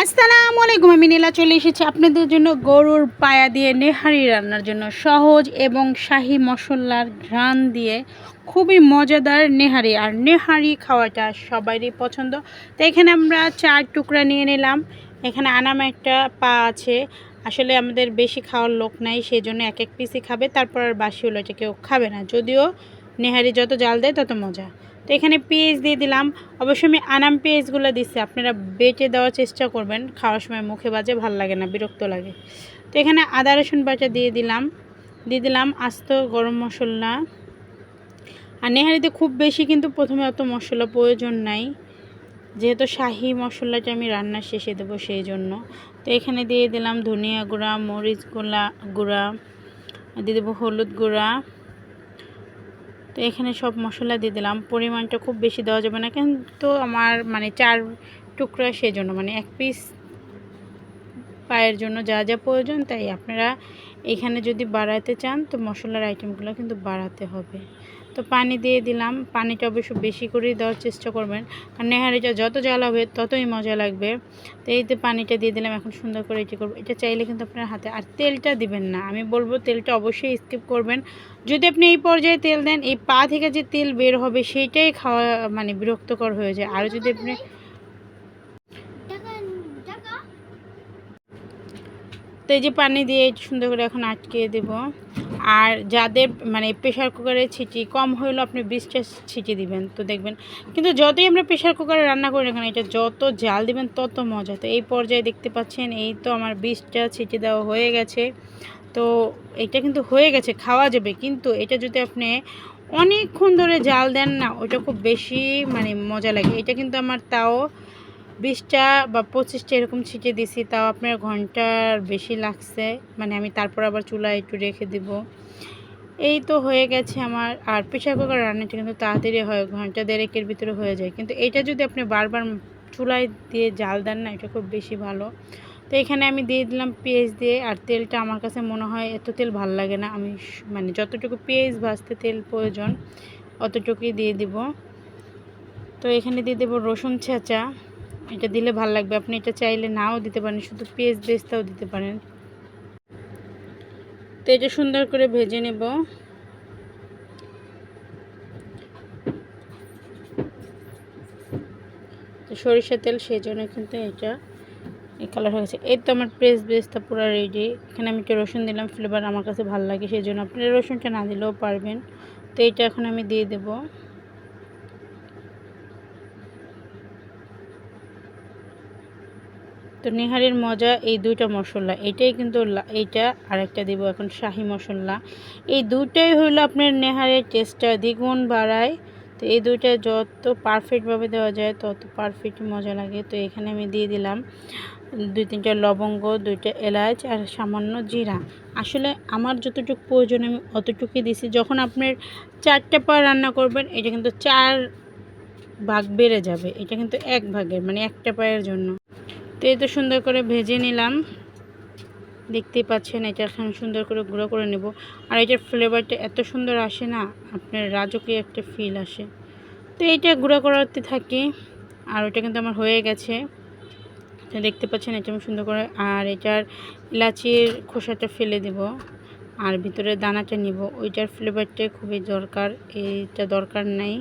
আসসালামু আলাইকুম। আমি নীলা চলে এসেছি আপনাদের জন্য গরুর পায়া দিয়ে নেহারি রান্নার জন্য। সহজ এবং শাহি মশলার ঘ্রাণ দিয়ে খুবই মজাদার নেহারি। আর নেহারি খাওয়াটা সবারই পছন্দ। তো এখানে আমরা 4 টুকরা নিয়ে নিলাম। এখানে আনাম একটা পা আছে। আসলে আমাদের বেশি খাওয়ার লোক নাই, সেই জন্য এক এক পিসই খাবে, তারপর আর বাসি হলো এটা কেউ খাবে না। যদিও নেহারি যত জাল দেয় তত মজা। তো এখানে পেঁয়াজ দিয়ে দিলাম। অবশ্যই আমি আনাম পেঁয়াজগুলো দিচ্ছি, আপনারা বেটে দেওয়ার চেষ্টা করবেন, খাওয়ার সময় মুখে বাজে ভাল লাগে না, বিরক্ত লাগে। তো এখানে আদা রসুন বাটা দিয়ে দিলাম আস্ত গরম মশলা। আর নেহারিতে খুব বেশি কিন্তু প্রথমে অত মশলা প্রয়োজন নাই, যেহেতু শাহি মশলাটা আমি রান্নার শেষে দেবো সেই জন্য। তো এখানে দিয়ে দিলাম ধনিয়া গুঁড়া, মরিচ গুঁড়া, দিয়ে দেবো হলুদ গুঁড়া। তো এখানে সব মশলা দিয়ে দিলাম। পরিমাণটা খুব বেশি দেওয়া যাবে না, কিন্তু আমার 4 টুকরা, সেই জন্য এক পিস পায়ের জন্য যা যা প্রয়োজন তাই। আপনারা এখানে যদি বাড়াতে চান তো মশলার আইটেমগুলো কিন্তু বাড়াতে হবে। তো পানি দিয়ে দিলাম। পানিটা অবশ্য বেশি করেই দেওয়ার চেষ্টা করবেন, কারণ নেহারিটা যত জ্বালা হবে ততই মজা লাগবে। তো এইতে পানিটা দিয়ে দিলাম। এখন সুন্দর করে এটি করবো। এটা চাইলে কিন্তু আপনার হাতে, আর তেলটা দিবেন না, আমি বলবো তেলটা অবশ্যই স্কিপ করবেন। যদি আপনি এই পর্যায়ে তেল দেন, এই পা থেকে যে তেল বের হবে সেইটাই খাওয়া বিরক্তকর হয়ে যায়। আর যদি আপনি তো এই যে পানি দিয়ে সুন্দর করে এখন আটকে দেব। আর যাদের প্রেশার কুকারে ছিটি কম হইলেও আপনি 20টা ছিটি দিবেন, তো দেখবেন। কিন্তু যতই আমরা প্রেশার কুকারে রান্না করি না কেন, এটা যত জাল দিবেন তত মজা। তো এই পর্যায়ে দেখতে পাচ্ছেন, এই তো আমার 20টা ছিটি দেওয়া হয়ে গেছে। তো এটা কিন্তু হয়ে গেছে, খাওয়া যাবে। কিন্তু এটা যদি আপনি অনেকক্ষণ ধরে জাল দেন না, ওটা খুব বেশি মজা লাগে। এটা কিন্তু আমার তাও 20টা বা 25টা এরকম ছিটে দিছি, তাও আপনার ঘন্টার বেশি লাগছে। আমি তারপর আবার চুলায় একটু রেখে দিব। এই তো হয়ে গেছে আমার। আর প্রেশার কুকার রান্নাটা কিন্তু তাড়াতাড়ি হয়, ঘন্টা দেড়েকের ভিতরে হয়ে যায়। কিন্তু এটা যদি আপনি বারবার চুলায় দিয়ে জাল দেন না, এটা খুব বেশি ভালো। তো এখানে আমি দিয়ে দিলাম পেঁয়াজ দিয়ে। আর তেলটা আমার কাছে মনে হয় এত তেল ভাল লাগে না, আমি যতটুকু পেঁয়াজ ভাজতে তেল প্রয়োজন অতটুকুই দিয়ে দিব। তো এখানে দিয়ে দেবো রসুন ছেঁচা। এটা দিলে ভাল লাগবে, আপনি এটা চাইলে নাও দিতে পারেন, শুধু পেঁয়াজ বেস্তাও দিতে পারেন। তো এটা সুন্দর করে ভেজে নেব। তো সরিষার তেল, সেই জন্য কিন্তু এটা এই কালার হয়ে গেছে। এই তো আমার পেঁয়াজ বেস্তা পুরো রেডি। এখানে আমি একটু রসুন দিলাম, ফ্লেভার আমার কাছে ভালো লাগে, সেই জন্য আপনারা রসুনটা না দিলেও পারবেন। তো এইটা এখন আমি দিয়ে দেবো। তো নেহারির মজা এই দুইটা মশলা, এইটাই কিন্তু। এইটা আর একটা দিব এখন শাহি মশলা। এই দুইটাই হইলো আপনার নেহারির টেস্টটা দ্বিগুণ বাড়ায়। তো এই দুইটা যত পারফেক্টভাবে দেওয়া যায় তত পারফেক্ট মজা লাগে। তো এখানে আমি দিয়ে দিলাম 2-3টা লবঙ্গ, 2টা এলাচ আর সামান্য জিরা। আসলে আমার যতটুকু প্রয়োজন আমি অতটুকুই দিছি। যখন আপনার 4টা পা রান্না করবেন, এটা কিন্তু 4 ভাগ বেড়ে যাবে। এটা কিন্তু 1 ভাগের, একটা পায়ের জন্য। তো এই তো সুন্দর করে ভেজে নিলাম, দেখতেই পাচ্ছেন। এটা এখন সুন্দর করে গুঁড়ো করে নেব। আর এটার ফ্লেভারটা এত সুন্দর আসে না, আপনার রাজকীয় একটা ফিল আসে। তো এইটা গুঁড়ো করাতে থাকি। আর ওটা কিন্তু আমার হয়ে গেছে, দেখতে পাচ্ছেন। এটা আমি সুন্দর করে, আর এটার এলাচির খোসাটা ফেলে দেব, আর ভিতরে দানাটা নিব। ওইটার ফ্লেভারটা খুবই দরকার, এইটা দরকার নাই।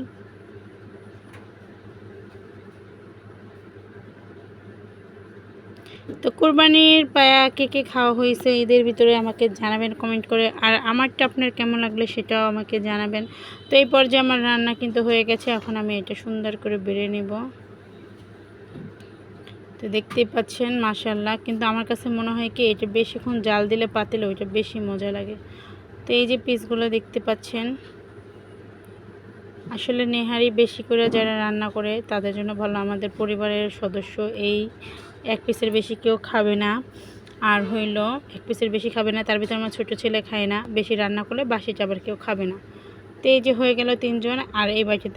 তো কোরবানির পায়া কে কে খাওয়া হয়েছে ঈদের ভিতরে আমাকে জানাবেন কমেন্ট করে। আর আমারটা আপনার কেমন লাগলে সেটাও আমাকে জানাবেন। তো এই পর্যায়ে আমার রান্না কিন্তু হয়ে গেছে। এখন আমি এটা সুন্দর করে বেড়ে নেব। তো দেখতেই পাচ্ছেন মাশাআল্লাহ। কিন্তু আমার কাছে মনে হয় কি, এটা বেশিক্ষণ জাল দিলে পাতিলে ওইটা বেশি মজা লাগে। তো এই যে পিসগুলো দেখতে পাচ্ছেন, আসলে নেহারি বেশি করে যারা রান্না করে তাদের জন্য ভালো। আমাদের পরিবারের সদস্য এই 1 পিসের বেশি কেউ খাবে না। আর হইল 1 পিসের বেশি খাবে না, তার ভিতরে আমার ছোটো ছেলে খায় না। বেশি রান্না করলে বাসিটা আবার কেউ খাবে না। তো এই যে হয়ে গেল 3 জন। আর এই বাটিতে